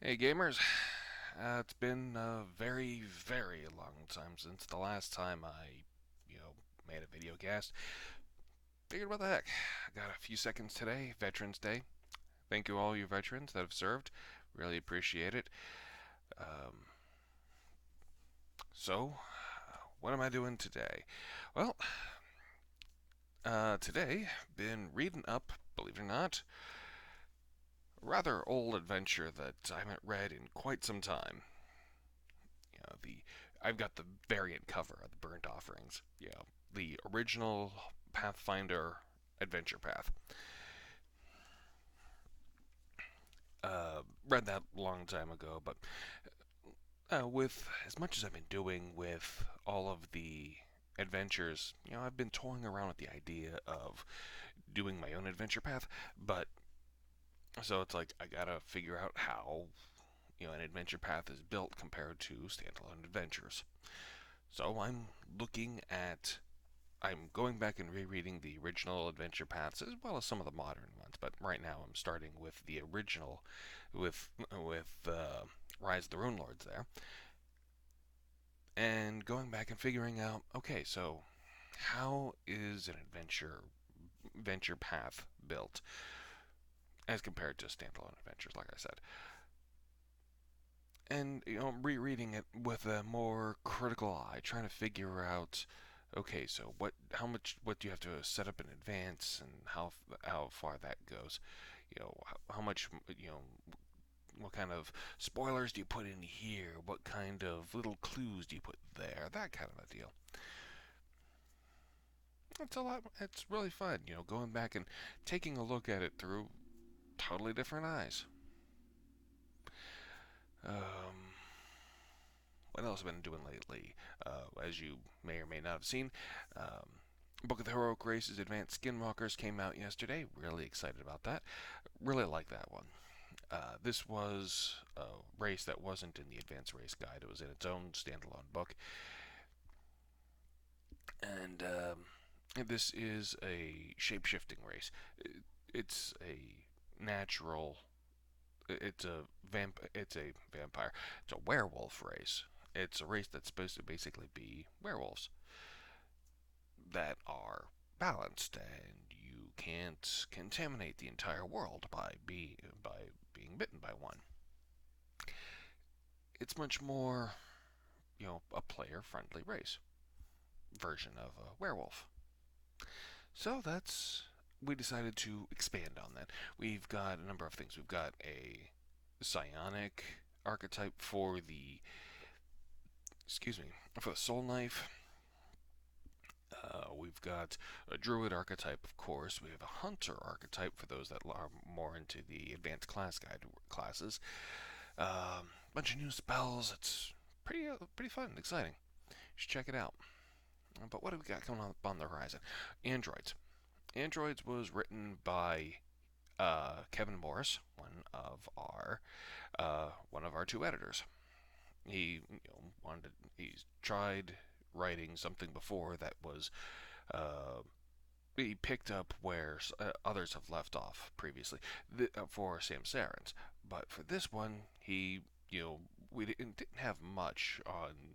Hey gamers, it's been a very, very long time since the last time I made a video cast. Figured what the heck, I got a few seconds today, Veterans Day. Thank you all you veterans that have served, really appreciate it. Um, what am I doing today? Well, today been reading up, believe it or not, a rather old adventure that I haven't read in quite some time. You know, the I've got the variant cover of the Burnt Offerings. The original Pathfinder adventure path. Read that a long time ago, but with as much as I've been doing with all of the adventures, I've been toying around with the idea of doing my own adventure path, but so it's like I gotta figure out how an adventure path is built compared to standalone adventures. So I'm going back and rereading the original adventure paths as well as some of the modern ones, but right now I'm starting with the original, with Rise of the Rune Lords there, and going back and figuring out, okay, so how is an adventure path built as compared to standalone adventures, like I said, and rereading it with a more critical eye, trying to figure out, okay, so what do you have to set up in advance, and how far that goes. How much, what kind of spoilers do you put in here? What kind of little clues do you put there? That kind of a deal. It's a lot. It's really fun, going back and taking a look at it through totally different eyes. Um, what else have I been doing lately? As you may or may not have seen, Book of the Heroic Races Advanced Skinwalkers came out yesterday. Really excited about that. Really like that one. This was a race that wasn't in the Advanced Race Guide. It was in its own standalone book. And this is a shape-shifting race. It's a natural. It's a vampire. It's a werewolf race. It's a race that's supposed to basically be werewolves that are balanced, and you can't contaminate the entire world by being bitten by one. It's much more, a player-friendly race version of a werewolf. So that's we decided to expand on that. We've got a number of things. We've got a psionic archetype for the soul knife. We've got a druid archetype, of course. We have a hunter archetype for those that are more into the advanced class guide classes. Bunch of new spells. It's pretty fun and exciting. You should check it out. But what do we got coming up on the horizon? Androids. Androids was written by Kevin Morris, one of our two editors. He's tried writing something before that was uh, he picked up where others have left off previously for Sam Sarens. But for this one, we didn't have much on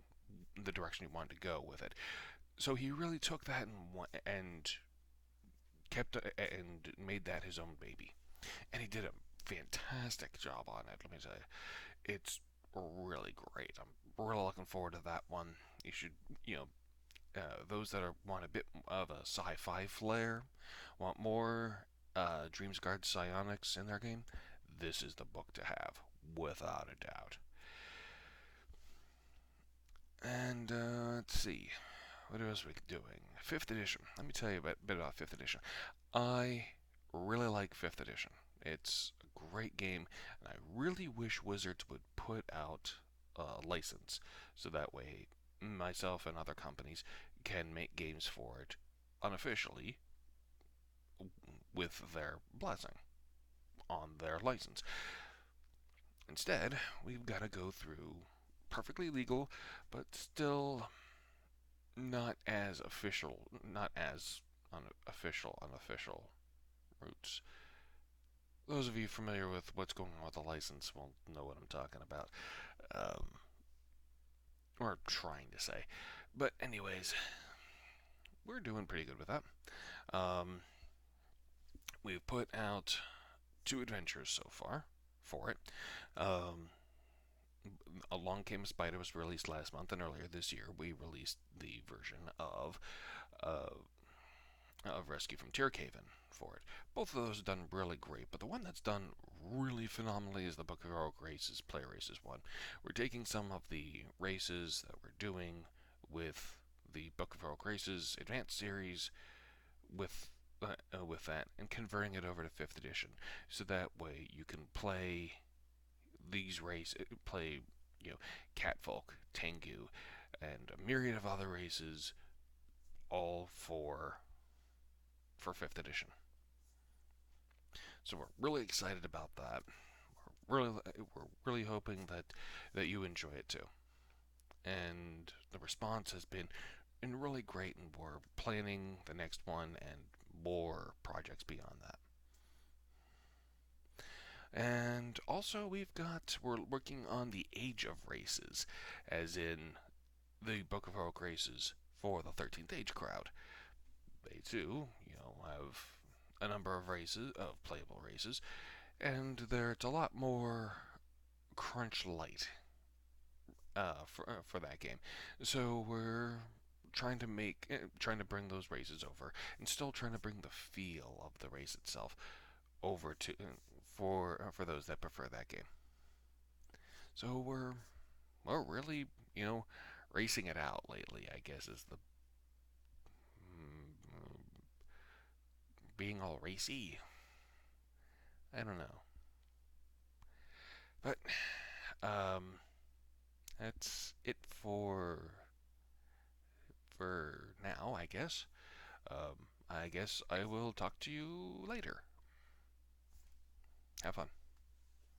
the direction he wanted to go with it. So he really took that and kept and made that his own baby, and he did a fantastic job on it. Let me tell you, it's really great. I'm really looking forward to that one. You should, those that want a bit of a sci-fi flair, want more Dreamsguard psionics in their game, this is the book to have, without a doubt. And let's see, what else are we doing? Fifth edition. Let me tell you a bit about fifth edition. I really like fifth edition. It's a great game, and I really wish Wizards would put out a license so that way myself and other companies can make games for it unofficially with their blessing on their license. Instead, we've got to go through perfectly legal, but still not as official, not as unofficial routes. those of you familiar with what's going on with the license will know what I'm talking about, um, or trying to say. But anyways, we're doing pretty good with that. Um, we've put out 2 adventures so far for it. Um, Along Came a Spider was released last month, and earlier this year we released the version uh, of Rescue from Tierhaven for it. Both of those have done really great, but the one that's done really phenomenally is the Book of Heroic Races Play Races one. We're taking some of the races that we're doing with the Book of Heroic Races Advanced Series with that and converting it over to 5th edition, so that way you can play you know Catfolk, Tengu, and a myriad of other races, all for 5th edition. So we're really excited about that. We're really hoping that you enjoy it too. And the response has been really great, and we're planning the next one and more projects beyond that. And also, we're working on the Age of Races, as in the Book of Heroic Races for the 13th Age crowd. They too, have a number of playable races, and it's a lot more crunch light for that game. So we're trying to bring those races over, and still trying to bring the feel of the race itself over to for those that prefer that game. So we're really racing it out lately. I guess is the being all racy. I don't know, but um, that's it for now. I guess I will talk to you later. Have fun.